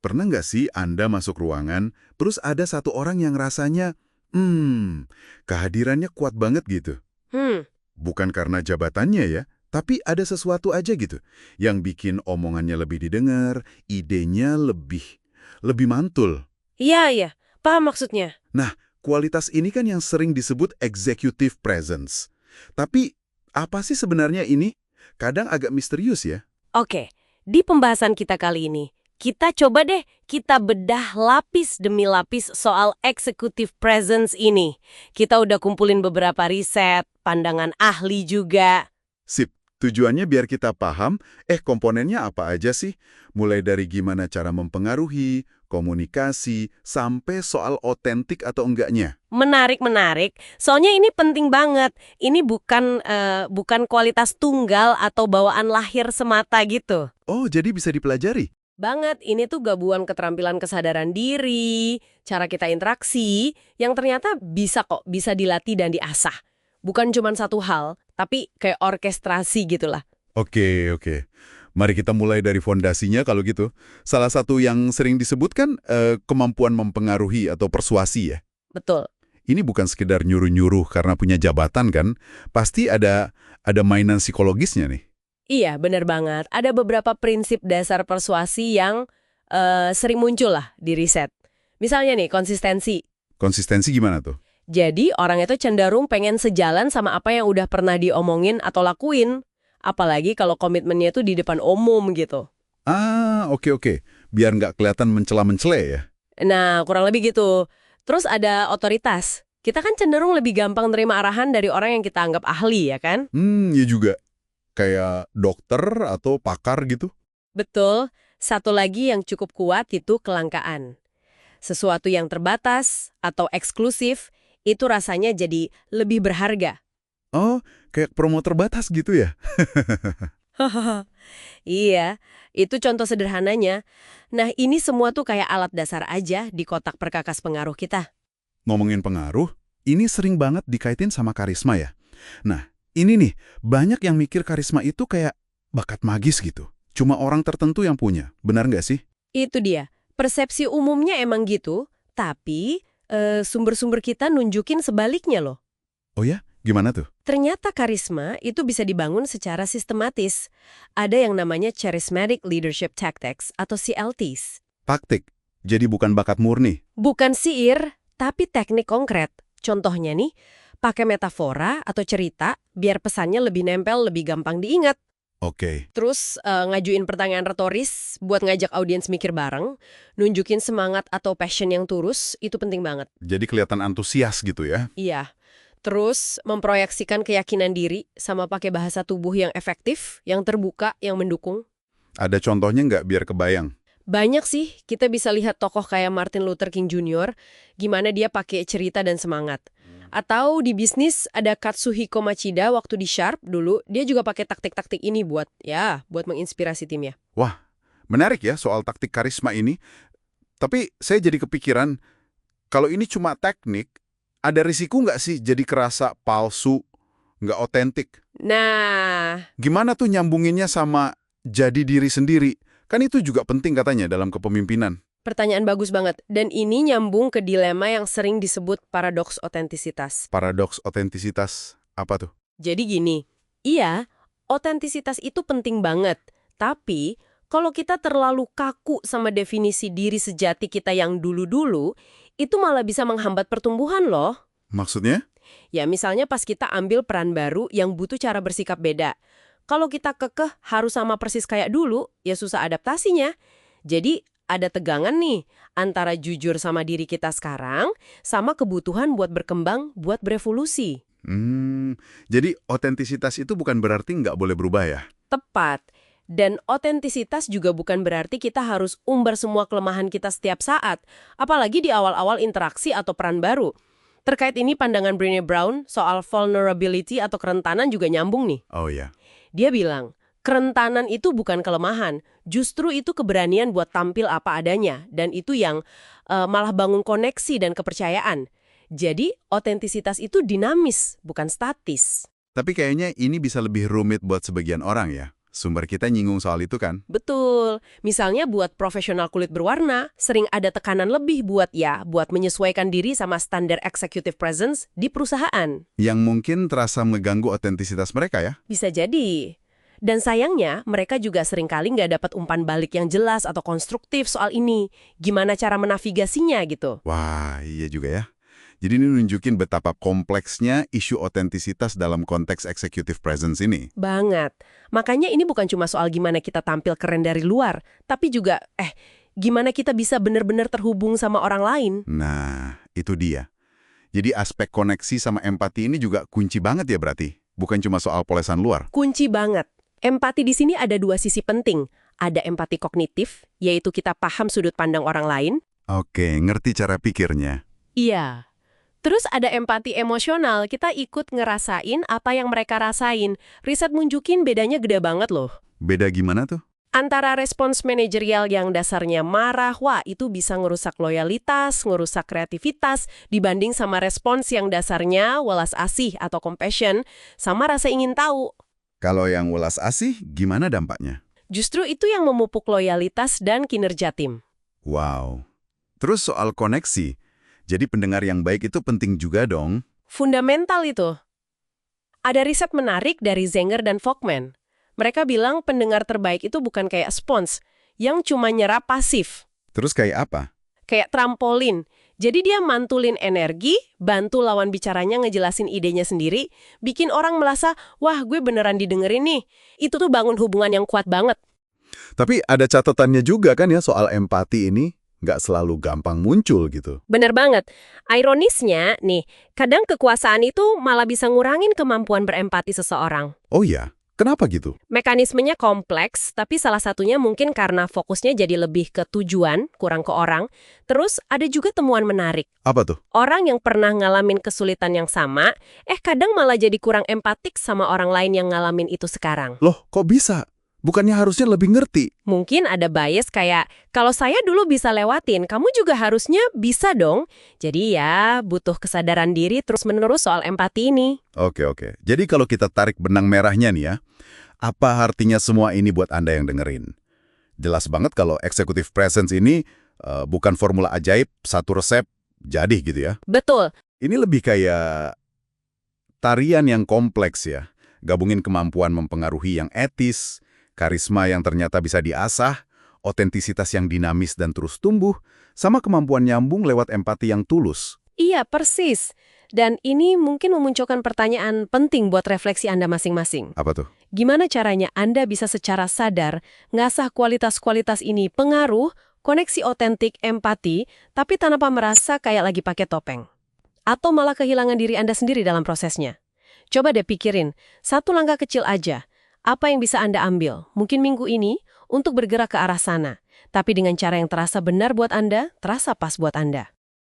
Pernah nggak sih Anda masuk ruangan, terus ada satu orang yang rasanya, kehadirannya kuat banget gitu? Hmm, Bukan karena jabatannya ya, tapi ada sesuatu aja gitu yang bikin omongannya lebih didengar, idenya lebih mantul. iya, iya. Paham maksudnya. Nah, kualitas ini kan yang sering disebut executive presence. Tapi apa sih sebenarnya ini? Kadang agak misterius ya. Oke, di pembahasan kita kali ini, kita coba deh kita bedah lapis demi lapis soal executive presence ini. Kita udah kumpulin beberapa riset, pandangan ahli juga. Sip, tujuannya biar kita paham, komponennya apa aja sih? Mulai dari gimana cara mempengaruhi, komunikasi, sampai soal otentik atau enggaknya. Menarik, menarik. Soalnya ini penting banget. Ini bukan kualitas tunggal atau bawaan lahir semata gitu. Oh, jadi bisa dipelajari? Banget, ini tuh gabungan keterampilan kesadaran diri, cara kita interaksi, yang ternyata bisa dilatih dan diasah. Bukan cuma satu hal, tapi kayak orkestrasi gitulah. Oke, oke. Mari kita mulai dari fondasinya kalau gitu. Salah satu yang sering disebutkan kemampuan mempengaruhi atau persuasi ya. Betul. Ini bukan sekedar nyuruh-nyuruh karena punya jabatan kan. Pasti ada mainan psikologisnya nih. Iya, bener banget. Ada beberapa prinsip dasar persuasi yang sering muncul lah di riset. Misalnya nih, konsistensi. Konsistensi gimana tuh? Jadi, orang itu cenderung pengen sejalan sama apa yang udah pernah diomongin atau lakuin. Apalagi kalau komitmennya itu di depan umum gitu. Ah, oke oke. Biar nggak kelihatan mencela-mencela ya. Nah, kurang lebih gitu. Terus ada otoritas. Kita kan cenderung lebih gampang nerima arahan dari orang yang kita anggap ahli, ya kan? Ya juga. Kayak dokter atau pakar gitu. Betul. Satu lagi yang cukup kuat itu kelangkaan. Sesuatu yang terbatas atau eksklusif, itu rasanya jadi lebih berharga. Oh, kayak promo terbatas gitu ya? Iya, itu contoh sederhananya. Nah, ini semua tuh kayak alat dasar aja di kotak perkakas pengaruh kita. Ngomongin pengaruh, ini sering banget dikaitin sama karisma ya. Nah, ini nih, banyak yang mikir karisma itu kayak bakat magis gitu. Cuma orang tertentu yang punya, benar nggak sih? Itu dia. Persepsi umumnya emang gitu, tapi sumber-sumber kita nunjukin sebaliknya loh. Oh ya? Gimana tuh? Ternyata karisma itu bisa dibangun secara sistematis. Ada yang namanya Charismatic Leadership Tactics atau CLTs. Taktik. Jadi bukan bakat murni. Bukan sihir, tapi teknik konkret. Contohnya nih, pakai metafora atau cerita biar pesannya lebih nempel, lebih gampang diingat. Oke. Terus ngajuin pertanyaan retoris buat ngajak audiens mikir bareng, nunjukin semangat atau passion yang tulus, itu penting banget. Jadi kelihatan antusias gitu ya. Iya. Terus memproyeksikan keyakinan diri sama pakai bahasa tubuh yang efektif, yang terbuka, yang mendukung. Ada contohnya nggak biar kebayang? Banyak sih, kita bisa lihat tokoh kayak Martin Luther King Jr., gimana dia pakai cerita dan semangat. Atau di bisnis ada Katsuhiko Machida waktu di Sharp dulu, dia juga pakai taktik-taktik ini buat menginspirasi timnya. Wah, menarik ya soal taktik karisma ini. Tapi saya jadi kepikiran, kalau ini cuma teknik, ada risiko nggak sih jadi kerasa palsu, nggak otentik? Nah, Gimana tuh nyambunginnya sama jadi diri sendiri? Kan itu juga penting katanya dalam kepemimpinan. pertanyaan bagus banget. Dan ini nyambung ke dilema yang sering disebut paradoks otentisitas. Paradoks otentisitas, apa tuh? Jadi gini, iya, otentisitas itu penting banget. Tapi, kalau kita terlalu kaku sama definisi diri sejati kita yang dulu-dulu, itu malah bisa menghambat pertumbuhan loh. Maksudnya? Ya, misalnya pas kita ambil peran baru yang butuh cara bersikap beda. Kalau kita kekeh harus sama persis kayak dulu, ya susah adaptasinya. Jadi, ada tegangan nih antara jujur sama diri kita sekarang, sama kebutuhan buat berkembang, buat berevolusi. Jadi otentisitas itu bukan berarti nggak boleh berubah ya? Tepat. Dan otentisitas juga bukan berarti kita harus umbar semua kelemahan kita setiap saat, apalagi di awal-awal interaksi atau peran baru. Terkait ini pandangan Brené Brown soal vulnerability atau kerentanan juga nyambung nih. Oh ya. Dia bilang, kerentanan itu bukan kelemahan, justru itu keberanian buat tampil apa adanya, dan itu yang malah bangun koneksi dan kepercayaan. Jadi, otentisitas itu dinamis, bukan statis. Tapi kayaknya ini bisa lebih rumit buat sebagian orang ya. Sumber kita nyinggung soal itu kan? Betul. Misalnya buat profesional kulit berwarna, sering ada tekanan lebih buat menyesuaikan diri sama standar executive presence di perusahaan. Yang mungkin terasa mengganggu otentisitas mereka ya? Bisa jadi. Dan sayangnya, mereka juga seringkali nggak dapat umpan balik yang jelas atau konstruktif soal ini. Gimana cara menavigasinya gitu. Wah, iya juga ya. Jadi ini nunjukin betapa kompleksnya isu otentisitas dalam konteks executive presence ini. Banget. Makanya ini bukan cuma soal gimana kita tampil keren dari luar, tapi juga, gimana kita bisa benar-benar terhubung sama orang lain. Nah, itu dia. Jadi aspek koneksi sama empati ini juga kunci banget ya berarti? Bukan cuma soal polesan luar. Kunci banget. Empati di sini ada dua sisi penting. Ada empati kognitif, yaitu kita paham sudut pandang orang lain. Oke, ngerti cara pikirnya. Iya. Terus ada empati emosional, kita ikut ngerasain apa yang mereka rasain. Riset nunjukin bedanya gede banget loh. Beda gimana tuh? Antara respons manajerial yang dasarnya marah, wah itu bisa ngerusak loyalitas, ngerusak kreativitas, dibanding sama respons yang dasarnya welas asih atau compassion, sama rasa ingin tahu. Kalau yang welas asih, gimana dampaknya? Justru itu yang memupuk loyalitas dan kinerja tim. Wow. Terus soal koneksi, jadi pendengar yang baik itu penting juga dong. Fundamental itu. Ada riset menarik dari Zenger dan Folkman. Mereka bilang pendengar terbaik itu bukan kayak spons, yang cuma nyerap pasif. Terus kayak apa? Kayak trampolin. Jadi dia mantulin energi, bantu lawan bicaranya ngejelasin idenya sendiri, bikin orang merasa, wah gue beneran didengerin nih. Itu tuh bangun hubungan yang kuat banget. Tapi ada catatannya juga kan ya soal empati ini. Nggak selalu gampang muncul gitu. Bener banget. Ironisnya, nih, kadang kekuasaan itu malah bisa ngurangin kemampuan berempati seseorang. Oh iya? Kenapa gitu? Mekanismenya kompleks, tapi salah satunya mungkin karena fokusnya jadi lebih ke tujuan, kurang ke orang. Terus ada juga temuan menarik. Apa tuh? Orang yang pernah ngalamin kesulitan yang sama, kadang malah jadi kurang empatik sama orang lain yang ngalamin itu sekarang. Loh, kok bisa? Bukannya harusnya lebih ngerti? Mungkin ada bias kayak, kalau saya dulu bisa lewatin, kamu juga harusnya bisa dong. Jadi ya, butuh kesadaran diri terus-menerus soal empati ini. Oke. Jadi kalau kita tarik benang merahnya nih ya, apa artinya semua ini buat Anda yang dengerin? Jelas banget kalau executive presence ini bukan formula ajaib, satu resep, jadi gitu ya. Betul. Ini lebih kayak tarian yang kompleks ya. Gabungin kemampuan mempengaruhi yang etis, karisma yang ternyata bisa diasah, otentisitas yang dinamis dan terus tumbuh, sama kemampuan nyambung lewat empati yang tulus. Iya, persis. Dan ini mungkin memunculkan pertanyaan penting buat refleksi Anda masing-masing. Apa tuh? Gimana caranya Anda bisa secara sadar ngasah kualitas-kualitas ini pengaruh, koneksi otentik, empati, tapi tanpa merasa kayak lagi pakai topeng? Atau malah kehilangan diri Anda sendiri dalam prosesnya? Coba deh pikirin, satu langkah kecil aja. Apa yang bisa Anda ambil, mungkin minggu ini, untuk bergerak ke arah sana. Tapi dengan cara yang terasa benar buat Anda, terasa pas buat Anda.